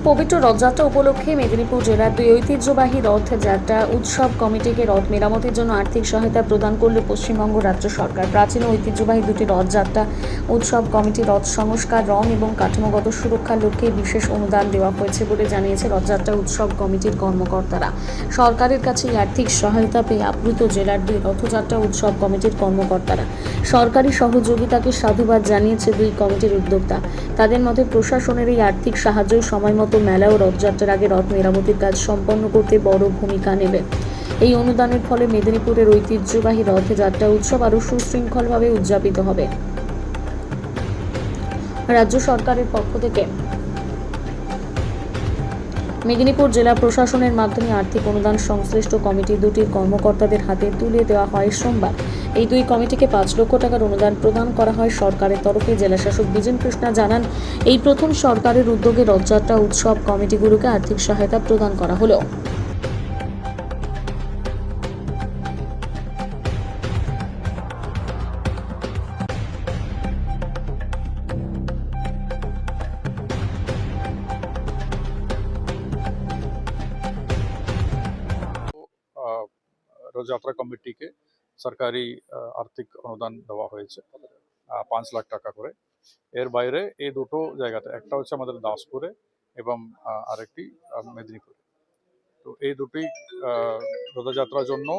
পবিত্র রথযাত্রা উপলক্ষে মেদিনীপুর জেলার দুই ঐতিহ্যবাহী রথযাত্রা উৎসব কমিটিকে রথ মেরামতের জন্য আর্থিক সহায়তা প্রদান করল পশ্চিমবঙ্গ রাজ্য সরকার। প্রাচীন ঐতিহ্যবাহী দুটি রথযাত্রা উৎসব কমিটি রথ সংস্কার, রং এবং কাঠামোগত সুরক্ষার লক্ষ্যে বিশেষ অনুদান দেওয়া হয়েছে বলে জানিয়েছে রথযাত্রা উৎসব কমিটির কর্মকর্তারা। সরকারের কাছে আর্থিক সহায়তা পেয়ে আপ্লুত জেলার দুই রথযাত্রা উৎসব কমিটির কর্মকর্তারা। সরকারি সহযোগিতাকে সাধুবাদ জানিয়েছে দুই কমিটির উদ্যোক্তা। তাদের মতে প্রশাসনের এই আর্থিক সাহায্য সময়মতো মেলা ও রথযাত্রার আগে রথ মেরামতির কাজ সম্পন্ন করতে বড় ভূমিকা নেবে। এই অনুদানের ফলে মেদিনীপুরের ঐতিহ্যবাহী রথযাত্রা উৎসব আরও সুশৃঙ্খলভাবে উদযাপিত হবে। রাজ্য সরকারের পক্ষ থেকে মেদিনীপুর জেলা প্রশাসনের মাধ্যমে আর্থিক অনুদান সংশ্লিষ্ট কমিটি দুটির কর্মকর্তাদের হাতে তুলে দেওয়া হয় সোমবার। এই দুই কমিটিকে 5 লক্ষ টাকার অনুদান প্রদান করা হয় সরকারের তরফে। জেলাশাসক বিজেন কৃষ্ণা জানান, এই প্রথম সরকারের উদ্যোগে রথযাত্রা উৎসব কমিটিগুলোকে আর্থিক সহায়তা প্রদান করা হলো। রথযাত্রা কমিটিকে সরকারি আর্থিক অনুদান দেওয়া হয়েছে 5 লাখ টাকা করে। এর বাইরে এই দুটো জায়গাতে, একটা হচ্ছে আমাদের দাসপুরে এবং আরেকটি মেদিনীপুরে। তো এই দুটি রথযাত্রার জন্য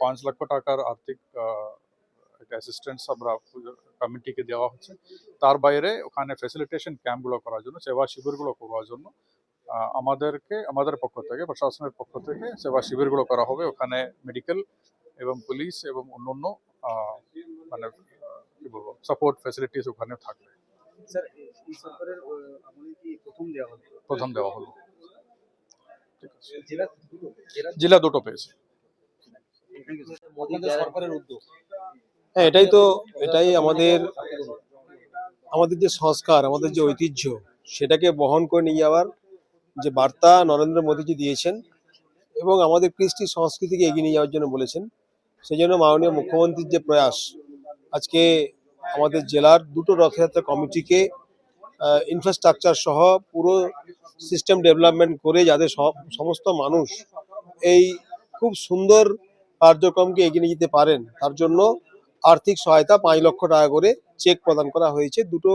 5 লক্ষ টাকার আর্থিক একটা অ্যাসিস্ট্যান্স আমরা কমিটিকে দেওয়া হচ্ছে। তার বাইরে ওখানে ফ্যাসিলিটেশন ক্যাম্পগুলো করার জন্য, সেবা শিবিরগুলো করার জন্য আমাদের পক্ষ থেকে, প্রশাসনের পক্ষ থেকে সেবা শিবিরগুলো করা হবে। ওখানে মেডিকেল এবং পুলিশ এবং অন্যান্য মানে কি বলবো সাপোর্ট ফ্যাসিলিটিস ওখানে থাকবে। স্যার, এই সরকারের আমলে কি প্রথম দেওয়া হলো। জেলা দুটো পেয়েছে। সরকারের উদ্যোগ। হ্যাঁ, এটাই আমাদের যে সংস্কার, আমাদের যে ঐতিহ্য, সেটাকে বহন করে নিয়ে যাওয়ার যে বার্তা নরেন্দ্র মোদীজি দিয়েছেন এবং আমাদের কৃষ্টি সংস্কৃতিকে এগিয়ে নিয়ে যাওয়ার জন্য বলেছেন, সেই জন্য মাননীয় মুখ্যমন্ত্রীর যে প্রয়াস, আজকে আমাদের জেলার দুটো রথযাত্রা কমিটিকে ইনফ্রাস্ট্রাকচার সহ পুরো সিস্টেম ডেভেলপমেন্ট করে যাদের সমস্ত মানুষ এই খুব সুন্দর কার্যক্রমকে এগিয়ে নিয়ে যেতে পারেন, তার জন্য আর্থিক সহায়তা 5 লক্ষ টাকা করে চেক প্রদান করা হয়েছে দুটো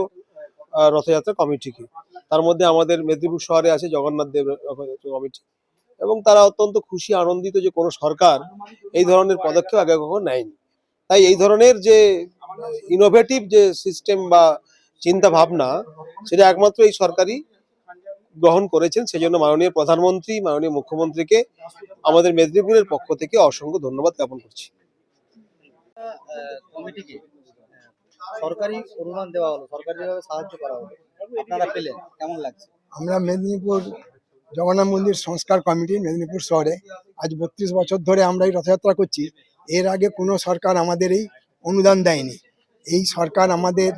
রথযাত্রা কমিটিকে। তার মধ্যে আমাদের মেদিনীপুর শহরে আছে জগন্নাথ দেব রথযাত্রা কমিটি, এবং তারা অত্যন্ত খুশি আনন্দিত যে কোনো সরকার এই ধরনের পদক্ষেপ আগে কখনো নেয়নি। তাই এই ধরনের যে ইনোভেটিভ যে সিস্টেম বা চিন্তা ভাবনা, সেটা একমাত্র এই সরকারই গ্রহণ করেছেন। সেজন্য মাননীয় প্রধানমন্ত্রী, মাননীয় মুখ্যমন্ত্রীকে আমাদের মেদিনীপুরের পক্ষ থেকে অসংখ্য ধন্যবাদ জ্ঞাপন করছি। কমিটিকে সরকারি অনুদান দেওয়া হলো, সরকারিভাবে সাহায্য করা হলো, আপনারা পেলেন, কেমন লাগছে? আমরা মেদিনীপুর জগন্নাথ মন্দির সংস্কার কমিটি মেদিনীপুর শহরে আজ 32 বছর ধরে আমরা এই রথযাত্রা করছি। এর আগে কোনো সরকার আমাদের এই অনুদান দেয়নি। এই সরকার আমাদের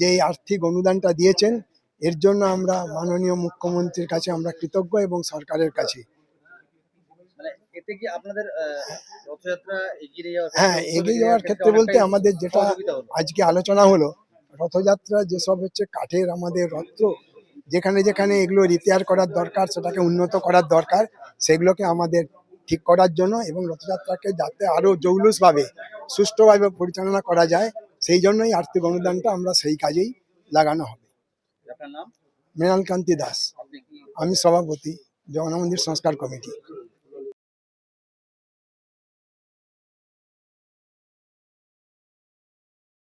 যে আর্থিক অনুদানটা দিয়েছেন, এর জন্য আমরা মাননীয় মুখ্যমন্ত্রীর কাছে আমরা কৃতজ্ঞ এবং সরকারের কাছে। মানে এতে কি আপনাদের রথযাত্রা এগিয়ে যাওয়ার ক্ষেত্রে বলতে আমাদের যেটা আজকে আলোচনা হলো, রথযাত্রা যেসব হচ্ছে কাঠের আমাদের রথ, যেখানে যেখানে এগুলো রিপেয়ার করার দরকার, সেটাকে উন্নত করার দরকার, সেগুলোকে আমাদের ঠিক করার জন্য এবং রথযাত্রাকে যাতে আরো জৌলুসভাবে সুষ্ঠুভাবে পরিচালনা করা যায়, সেই জন্যই আর্থিক অনুদানটা আমরা সেই কাজেই লাগানো হবে। আপনার নাম? মৃণাল কান্তি দাস, আমি সভাপতি জগন্নাথ মন্দির সংস্কার কমিটি।